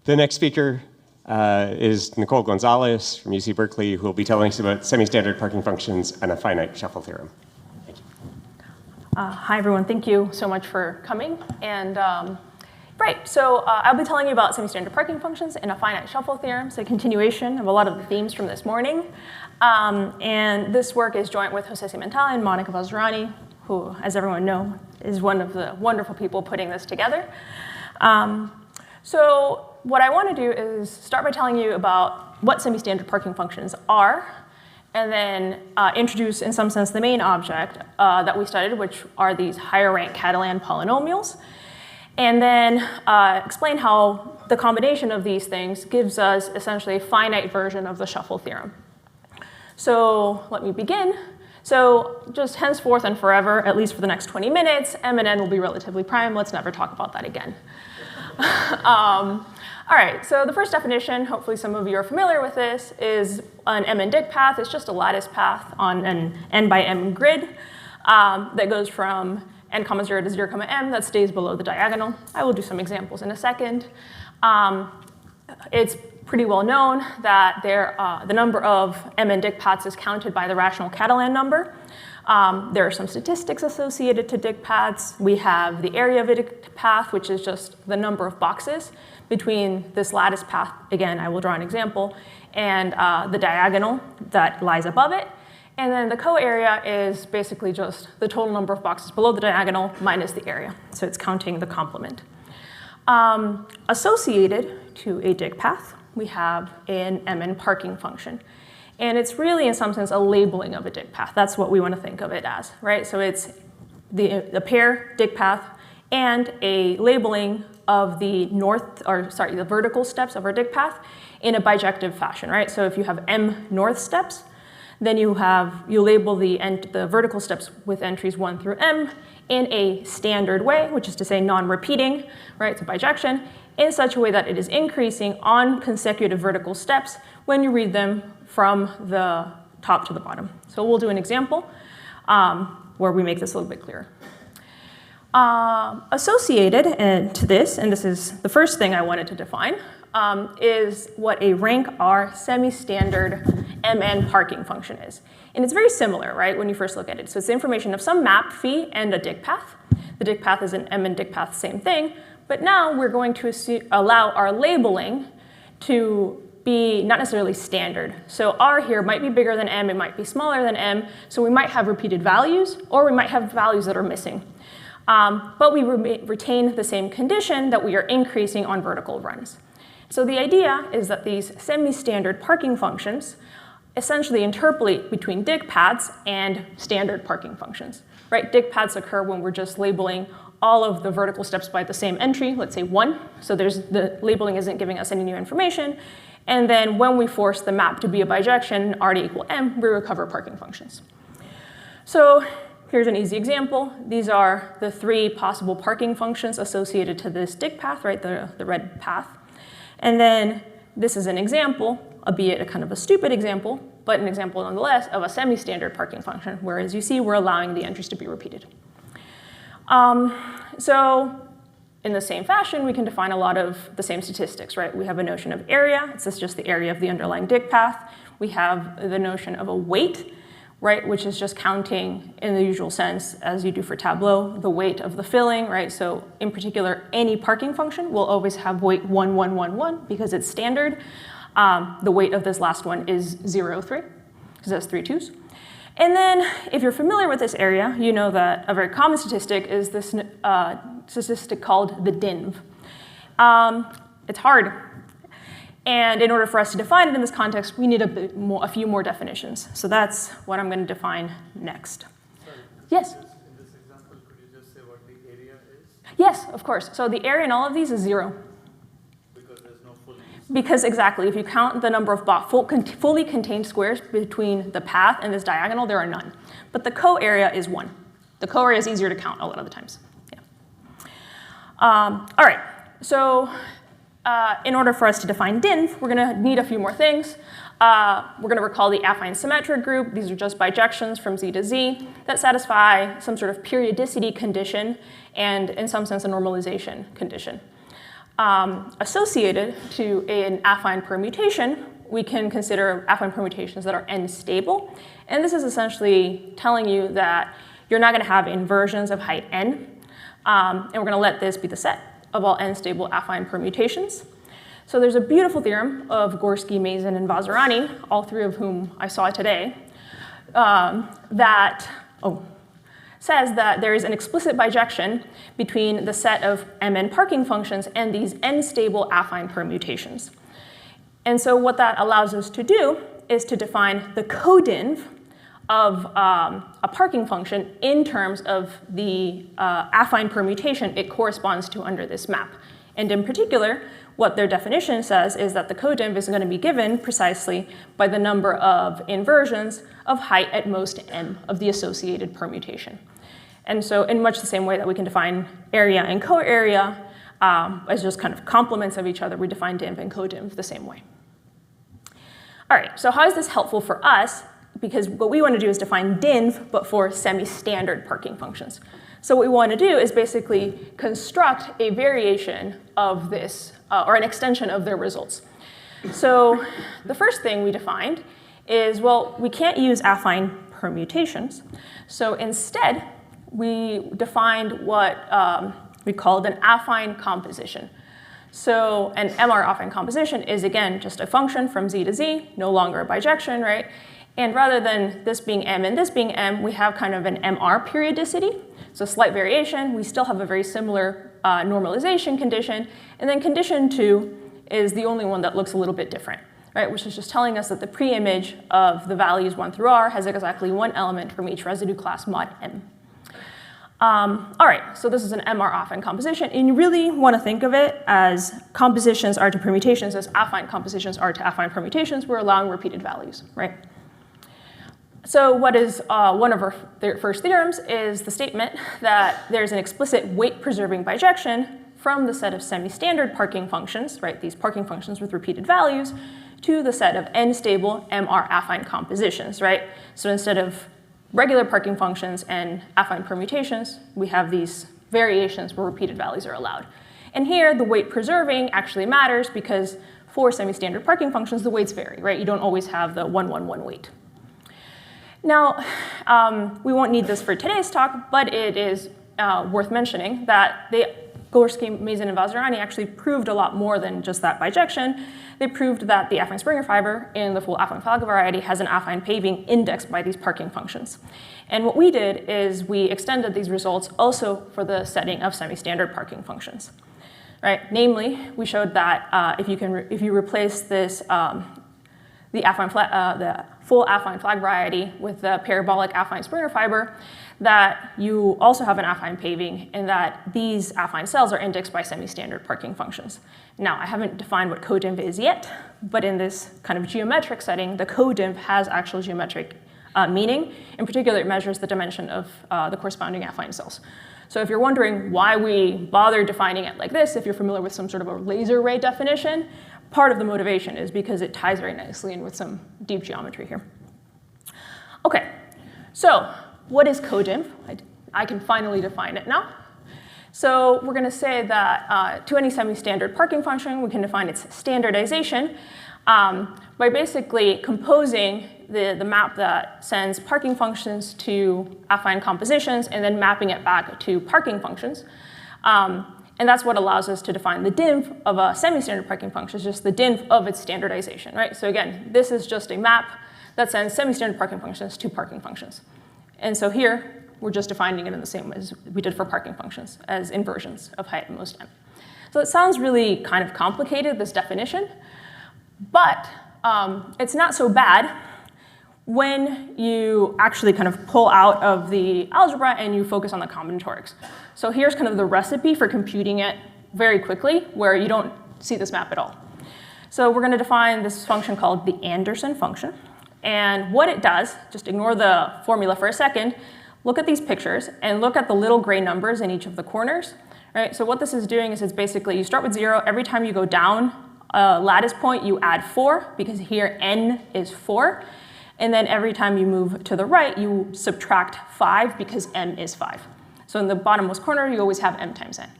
The next speaker is Nicole González from UC Berkeley, who will be telling us about semi-standard parking functions and a finite shuffle theorem. Thank you. Hi, everyone. Thank you so much for coming. And I'll be telling you about semi-standard parking functions and a finite shuffle theorem. It's a continuation of a lot of the themes from this morning. And this work is joint with Jose Cimental and Monica Vazirani, who, as everyone knows, is one of the wonderful people putting this together. So what I want to do is start by telling you about what semi-standard parking functions are, and then introduce, in some sense, the main object that we studied, which are these higher rank Catalan polynomials, and then explain how the combination of these things gives us essentially a finite version of the shuffle theorem. So let me begin. So just henceforth and forever, at least for the next 20 minutes, M and N will be relatively prime. Let's never talk about that again. All right, so the first definition, hopefully some of you are familiar with this, is an M and dig path. It's just a lattice path on an n by m grid that goes from n, 0 to 0, m that stays below the diagonal. I will do some examples in a second. It's pretty well known that the number of M and dig paths is counted by the rational Catalan number. There are some statistics associated to dig paths. We have the area of a dig path, which is just the number of boxes between this lattice path, again, I will draw an example, and the diagonal that lies above it. And then the co-area is basically just the total number of boxes below the diagonal minus the area. So it's counting the complement. Associated to a dig path, we have an MN parking function. And it's really, in some sense, a labeling of a dig path. That's what we want to think of it as, right? So it's the pair dig path and a labeling of the the vertical steps of our dig path in a bijective fashion, right? So if you have m north steps, then you label the vertical steps with entries 1 through m in a standard way, which is to say non-repeating, right? It's a bijection, in such a way that it is increasing on consecutive vertical steps when you read them from the top to the bottom. So we'll do an example where we make this a little bit clearer. Associated to this, and this is the first thing I wanted to define, is what a rank R semi-standard MN parking function is. And it's very similar, right, when you first look at it. So it's the information of some map phi and a dig path. The dig path is an MN dig path, same thing. But now we're going to allow our labeling to be not necessarily standard. So R here might be bigger than M, it might be smaller than M, so we might have repeated values, or we might have values that are missing. But we retain the same condition that we are increasing on vertical runs. So the idea is that these semi-standard parking functions essentially interpolate between dig paths and standard parking functions, right? Dig paths occur when we're just labeling all of the vertical steps by the same entry, let's say 1. So the labeling isn't giving us any new information. And then when we force the map to be a bijection, R to equal M, we recover parking functions. So here's an easy example. These are the 3 possible parking functions associated to this dig path, right, the red path. And then this is an example, albeit a kind of a stupid example, but an example nonetheless of a semi-standard parking function, where, as you see, we're allowing the entries to be repeated. So in the same fashion, we can define a lot of the same statistics, right? We have a notion of area. It's just the area of the underlying dig path. We have the notion of a weight, right, which is just counting in the usual sense, as you do for Tableau, the weight of the filling, right? So in particular, any parking function will always have weight 1, 1, 1, 1, because it's standard. The weight of this last one is 0, 3, because it has 3 2s. And then, if you're familiar with this area, you know that a very common statistic is this statistic called the DINV. It's hard. And in order for us to define it in this context, we need a few more definitions. So that's what I'm going to define next. Sorry. Yes? In this example, could you just say what the area is? Yes, of course. So the area in all of these is 0. Because there's no full use. Because exactly, if you count the number of fully contained squares between the path and this diagonal, there are none. But the co-area is 1. The co-area is easier to count a lot of the times. Yeah. All right, so in order for us to define DINV, we're going to need a few more things. We're going to recall the affine symmetric group. These are just bijections from Z to Z that satisfy some sort of periodicity condition and, in some sense, a normalization condition. associated to an affine permutation, we can consider affine permutations that are n-stable. And this is essentially telling you that you're not going to have inversions of height n. And we're going to let this be the set of all n-stable affine permutations. So there's a beautiful theorem of Gorski, Mazin, and Vazirani, all three of whom I saw today, says that there is an explicit bijection between the set of Mn parking functions and these n-stable affine permutations. And so what that allows us to do is to define the codinv of a parking function in terms of the affine permutation it corresponds to under this map. And in particular, what their definition says is that the codinv is going to be given precisely by the number of inversions of height at most m of the associated permutation. And so in much the same way that we can define area and co-area as just kind of complements of each other, we define div and codiv the same way. All right, so how is this helpful for us? Because what we want to do is define div, but for semi-standard parking functions. So what we want to do is basically construct a variation of this, or an extension of their results. So the first thing we defined is, well, we can't use affine permutations. So instead, we defined what we called an affine composition. So an MR affine composition is, again, just a function from z to z, no longer a bijection, right? And rather than this being m and this being m, we have kind of an MR periodicity. So slight variation. We still have a very similar normalization condition. And then condition 2 is the only one that looks a little bit different, right? Which is just telling us that the pre-image of the values 1 through r has exactly one element from each residue class mod m. All right, so this is an MR affine composition. And you really want to think of it as compositions are to permutations as affine compositions are to affine permutations. We're allowing repeated values, right? So what is one of our first theorems is the statement that there's an explicit weight-preserving bijection from the set of semi-standard parking functions, right, these parking functions with repeated values, to the set of n-stable MR affine compositions, right? So instead of regular parking functions and affine permutations, we have these variations where repeated values are allowed. And here, the weight-preserving actually matters because for semi-standard parking functions, the weights vary, right? You don't always have the 1-1-1 weight. Now, we won't need this for today's talk, but it is worth mentioning that Gorski, Mazin, and Vazirani actually proved a lot more than just that bijection. They proved that the affine Springer fiber in the full affine flag variety has an affine paving indexed by these parking functions. And what we did is we extended these results also for the setting of semi-standard parking functions. Right? Namely, we showed that if you replace this the full affine flag variety with the parabolic affine Springer fiber, that you also have an affine paving and that these affine cells are indexed by semi-standard parking functions. Now, I haven't defined what codiv is yet, but in this kind of geometric setting, the codiv has actual geometric meaning. In particular, it measures the dimension of the corresponding affine cells. So if you're wondering why we bother defining it like this, if you're familiar with some sort of a laser array definition, part of the motivation is because it ties very nicely in with some deep geometry here. Okay, so what is codiv? I can finally define it now. So we're going to say that to any semi-standard parking function, we can define its standardization by basically composing the map that sends parking functions to affine compositions and then mapping it back to parking functions. And that's what allows us to define the div of a semi-standard parking function, is just the div of its standardization, right? So again, this is just a map that sends semi-standard parking functions to parking functions. And so here, we're just defining it in the same way as we did for parking functions, as inversions of height at most m. So it sounds really kind of complicated, this definition, but it's not so bad when you actually kind of pull out of the algebra and you focus on the combinatorics. So here's kind of the recipe for computing it very quickly, where you don't see this map at all. So we're going to define this function called the Anderson function. And what it does, just ignore the formula for a second, look at these pictures and look at the little gray numbers in each of the corners. Right? So what this is doing is it's basically you start with 0. Every time you go down a lattice point, you add 4, because here n is 4. And then every time you move to the right, you subtract 5, because m is 5. So in the bottommost corner, you always have m times n.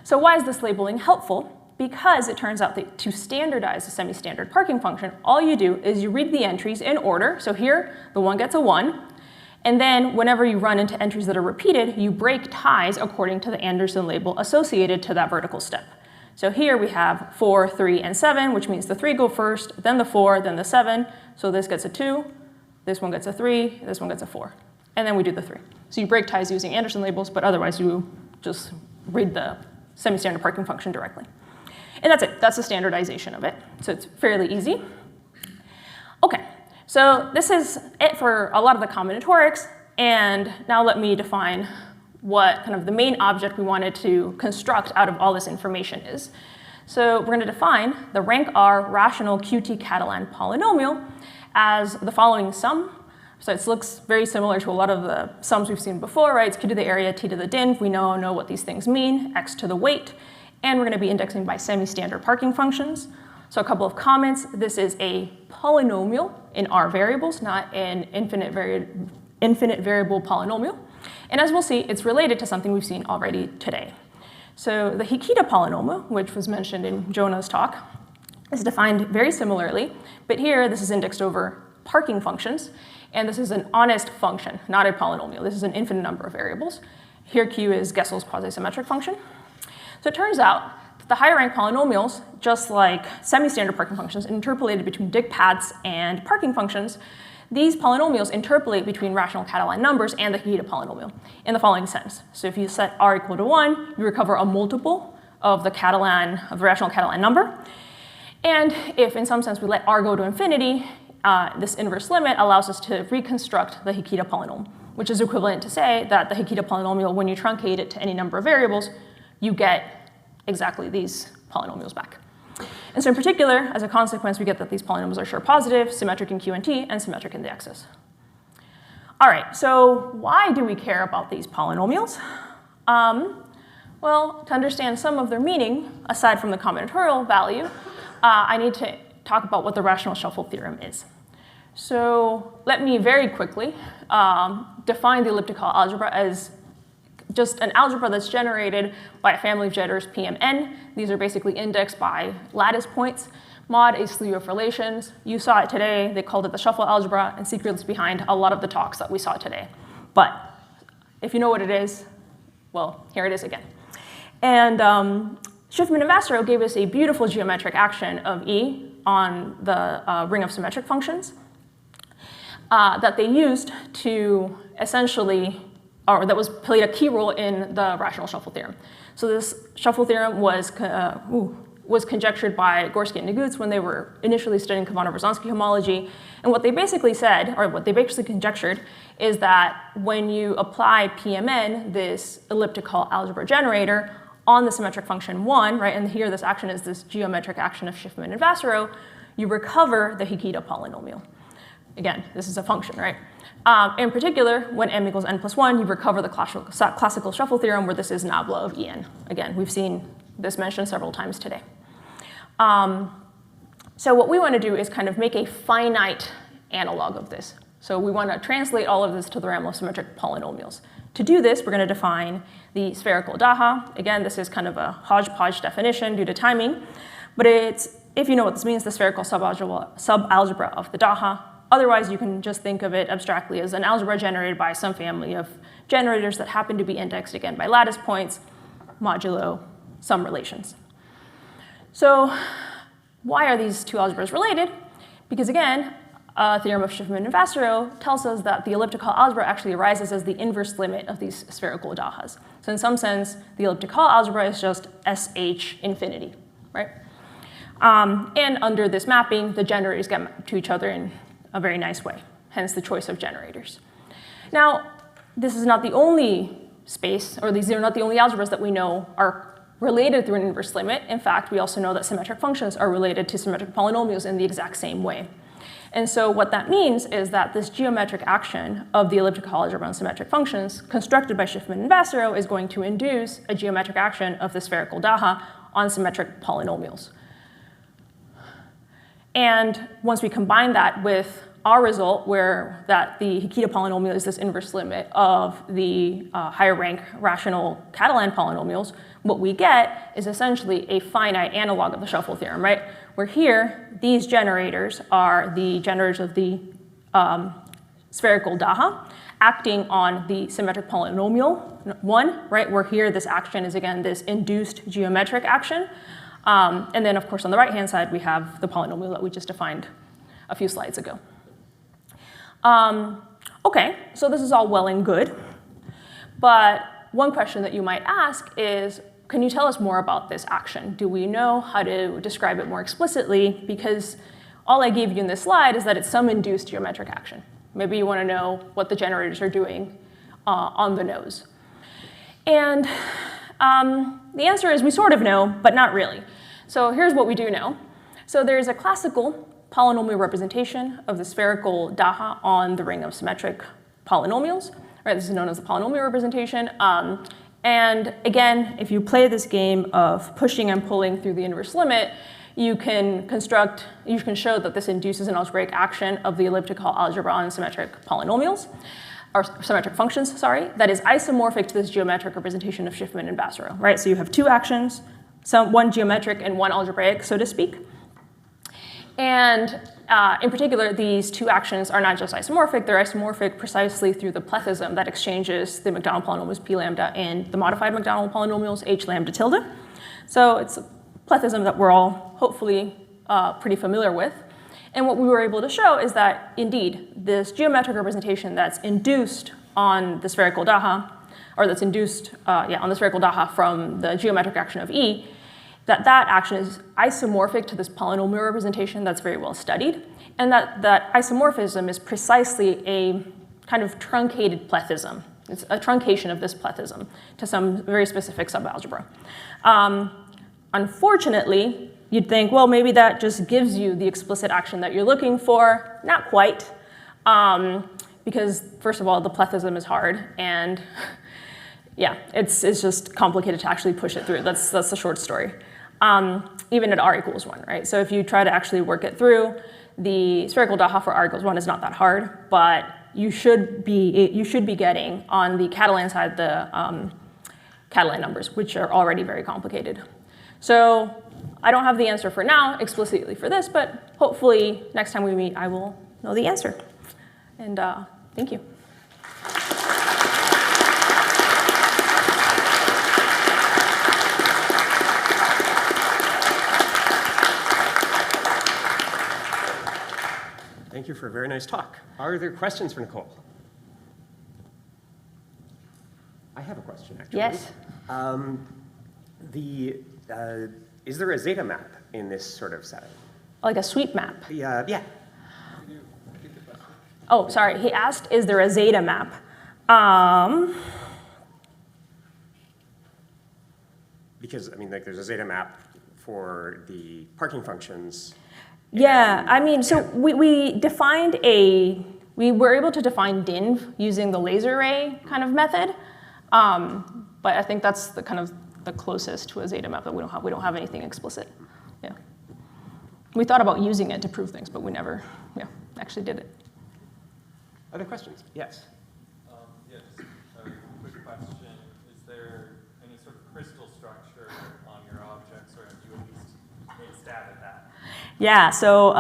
So why is this labeling helpful? because it turns out that to standardize the semi-standard parking function, all you do is you read the entries in order. So here, the 1 gets a 1. And then whenever you run into entries that are repeated, you break ties according to the Anderson label associated to that vertical step. So here we have 4, 3, and 7, which means the 3 go first, then the 4, then the 7. So this gets a 2, this one gets a 3, this one gets a 4. And then we do the 3. So you break ties using Anderson labels, but otherwise you just read the semi-standard parking function directly. And that's it. That's the standardization of it. So it's fairly easy. OK, so this is it for a lot of the combinatorics. And now let me define what kind of the main object we wanted to construct out of all this information is. So we're going to define the rank R rational Qt Catalan polynomial as the following sum. So it looks very similar to a lot of the sums we've seen before, right? It's Q to the area, T to the div. We know what these things mean, X to the weight. And we're going to be indexing by semi-standard parking functions. So a couple of comments. This is a polynomial in R variables, not an infinite variable polynomial. And as we'll see, it's related to something we've seen already today. So the Hikita polynomial, which was mentioned in Jonah's talk, is defined very similarly. But here, this is indexed over parking functions. And this is an honest function, not a polynomial. This is an infinite number of variables. Here, Q is Gessel's quasi-symmetric function. So it turns out that the higher rank polynomials, just like semi-standard parking functions, interpolated between dig paths and parking functions, these polynomials interpolate between rational Catalan numbers and the Hikita polynomial in the following sense. So if you set R equal to 1, you recover a multiple of the rational Catalan number. And if, in some sense, we let R go to infinity, this inverse limit allows us to reconstruct the Hikita polynomial, which is equivalent to say that the Hikita polynomial, when you truncate it to any number of variables, you get exactly these polynomials back. And so in particular, as a consequence, we get that these polynomials are sure positive, symmetric in Q and T, and symmetric in the X's. All right, so why do we care about these polynomials? Well, to understand some of their meaning, aside from the combinatorial value, I need to talk about what the rational shuffle theorem is. So let me very quickly define the elliptical algebra as just an algebra that's generated by a family of jitters Pmn. These are basically indexed by lattice points. Mod a slew of relations. You saw it today. They called it the shuffle algebra, and secrets behind a lot of the talks that we saw today. But if you know what it is, well, here it is again. And Schiffman and Vasserow gave us a beautiful geometric action of E on the ring of symmetric functions that they used to essentially, or that played a key role in the rational shuffle theorem. So this shuffle theorem was conjectured by Gorski and Negutz when they were initially studying Kovanov-Razonsky homology. And what they basically said, or what they basically conjectured, is that when you apply Pmn, this elliptical algebra generator, on the symmetric function 1, right, and here this action is this geometric action of Schiffman and Vasserow, you recover the Hikita polynomial. Again, this is a function, right? In particular, when m equals n plus 1, you recover the classical shuffle theorem where this is nabla of En. Again, we've seen this mentioned several times today. So what we want to do is kind of make a finite analog of this. So we want to translate all of this to the realm of symmetric polynomials. To do this, we're going to define the spherical Daha. Again, this is kind of a hodgepodge definition due to timing. But it's, if you know what this means, the spherical subalgebra of the Daha. Otherwise, you can just think of it abstractly as an algebra generated by some family of generators that happen to be indexed, again, by lattice points, modulo some relations. So why are these two algebras related? Because again, a theorem of Schiffman and Vasserow tells us that the elliptical algebra actually arises as the inverse limit of these spherical Dahas. So in some sense, the elliptical algebra is just SH infinity, right? And under this mapping, the generators get mapped to each other in a very nice way, hence the choice of generators. Now, this is not the only space, or these are not the only algebras that we know are related through an inverse limit. In fact, we also know that symmetric functions are related to symmetric polynomials in the exact same way. And so what that means is that this geometric action of the elliptical algebra on symmetric functions constructed by Schiffman and Vasserow is going to induce a geometric action of the spherical Daha on symmetric polynomials. And once we combine that with our result, where that the Hikita polynomial is this inverse limit of the higher rank rational Catalan polynomials, what we get is essentially a finite analog of the shuffle theorem, right? Where here, these generators are the generators of the spherical Daha acting on the symmetric polynomial 1, right? Where here, this action is, again, this induced geometric action. And then, of course, on the right-hand side, we have the polynomial that we just defined a few slides ago. Okay, so this is all well and good. But one question that you might ask is, can you tell us more about this action? Do we know how to describe it more explicitly? Because all I gave you in this slide is that it's some induced geometric action. Maybe you want to know what the generators are doing on the nose. And the answer is we sort of know, but not really. So here's what we do know. So there's a classical polynomial representation of the spherical Daha on the ring of symmetric polynomials. Right, this is known as the polynomial representation. And again, if you play this game of pushing and pulling through the inverse limit, you can show that this induces an algebraic action of the elliptical algebra on symmetric polynomials, or symmetric functions, sorry, that is isomorphic to this geometric representation of Schiffman and Bassereau, right? So you have two actions, one geometric and one algebraic, so to speak. And in particular, these two actions are not just isomorphic, they're isomorphic precisely through the plethism that exchanges the McDonald polynomials P lambda and the modified McDonald polynomials H lambda tilde. So it's a plethism that we're all hopefully pretty familiar with. And what we were able to show is that, indeed, this geometric representation that's induced on the spherical Daha, or that's induced on the spherical Daha from the geometric action of E, that action is isomorphic to this polynomial representation that's very well studied, and that isomorphism is precisely a kind of truncated plethism. It's a truncation of this plethism to some very specific subalgebra. Unfortunately, you'd think, well, maybe that just gives you the explicit action that you're looking for. Not quite, because first of all, the plethism is hard, and yeah, it's just complicated to actually push it through. That's the short story. Even at r equals 1, right? So if you try to actually work it through, the spherical Daha for r equals 1 is not that hard, but you should be getting on the Catalan side the Catalan numbers, which are already very complicated. So I don't have the answer for now explicitly for this, but hopefully next time we meet, I will know the answer. And thank you. Thank you for a very nice talk. Are there questions for Nicole? I have a question, actually. Yes. Is there a zeta map in this sort of setting? Like a sweep map. Yeah. Oh, sorry. He asked, is there a zeta map? Because, I mean, like, there's a zeta map for the parking functions. Yeah, I mean, so we were able to define DINV using the laser array kind of method, but I think that's the kind of the closest to a zeta map that we don't have. We don't have anything explicit. Yeah, we thought about using it to prove things, but we never, actually did it. Other questions? Yes. Yes. A quick question: is there any sort of crystal structure on your objects, or have you at least made a stab at that? Yeah, so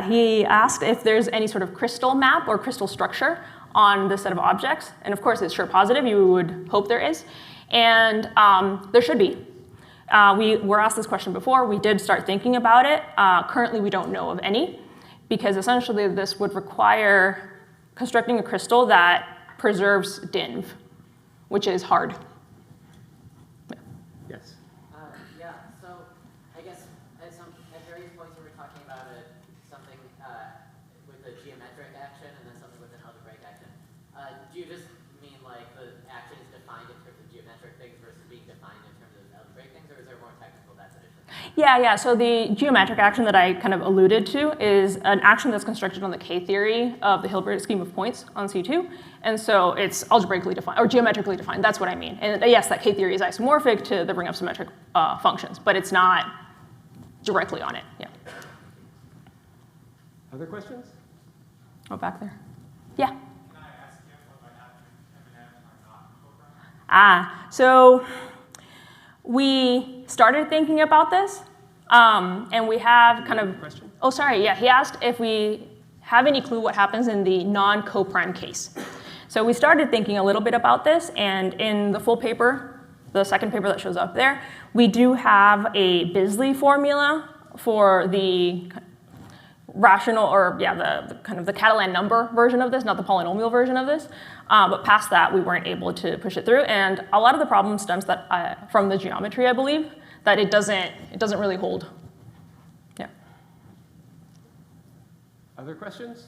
he asked if there's any sort of crystal map or crystal structure on this set of objects. And of course, it's sure positive. You would hope there is. And there should be. We were asked this question before. We did start thinking about it. Currently, we don't know of any, because essentially this would require constructing a crystal that preserves DINV, which is hard. Yes. Yeah, so I guess at various points we were talking about something with a geometric action and then something with an algebraic action. Do you just mean like the action is defined in terms of geometric things versus being defined in terms of algebraic things, or is there a more technical definition? Yeah. So the geometric action that I kind of alluded to is an action that's constructed on the K-theory of the Hilbert scheme of points on C2. And so it's algebraically defined, or geometrically defined. That's what I mean. And yes, that K-theory is isomorphic to the ring of symmetric functions, but it's not directly on it. Yeah. Other questions? Oh, back there. Yeah. Can I ask you what might happen if M&M are not co-prime? So we started thinking about this, and we have kind of. Question? Oh, sorry. Yeah, he asked if we have any clue what happens in the non-coprime case. So we started thinking a little bit about this, and in the full paper, the second paper that shows up there, we do have a Bisley formula for the rational, or yeah, the kind of the Catalan number version of this, not the polynomial version of this. But past that, we weren't able to push it through, and a lot of the problem stems from the geometry, I believe, that it doesn't really hold. Yeah. Other questions?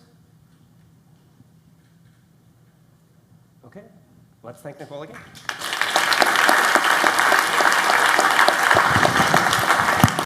Okay, let's thank Nicole again.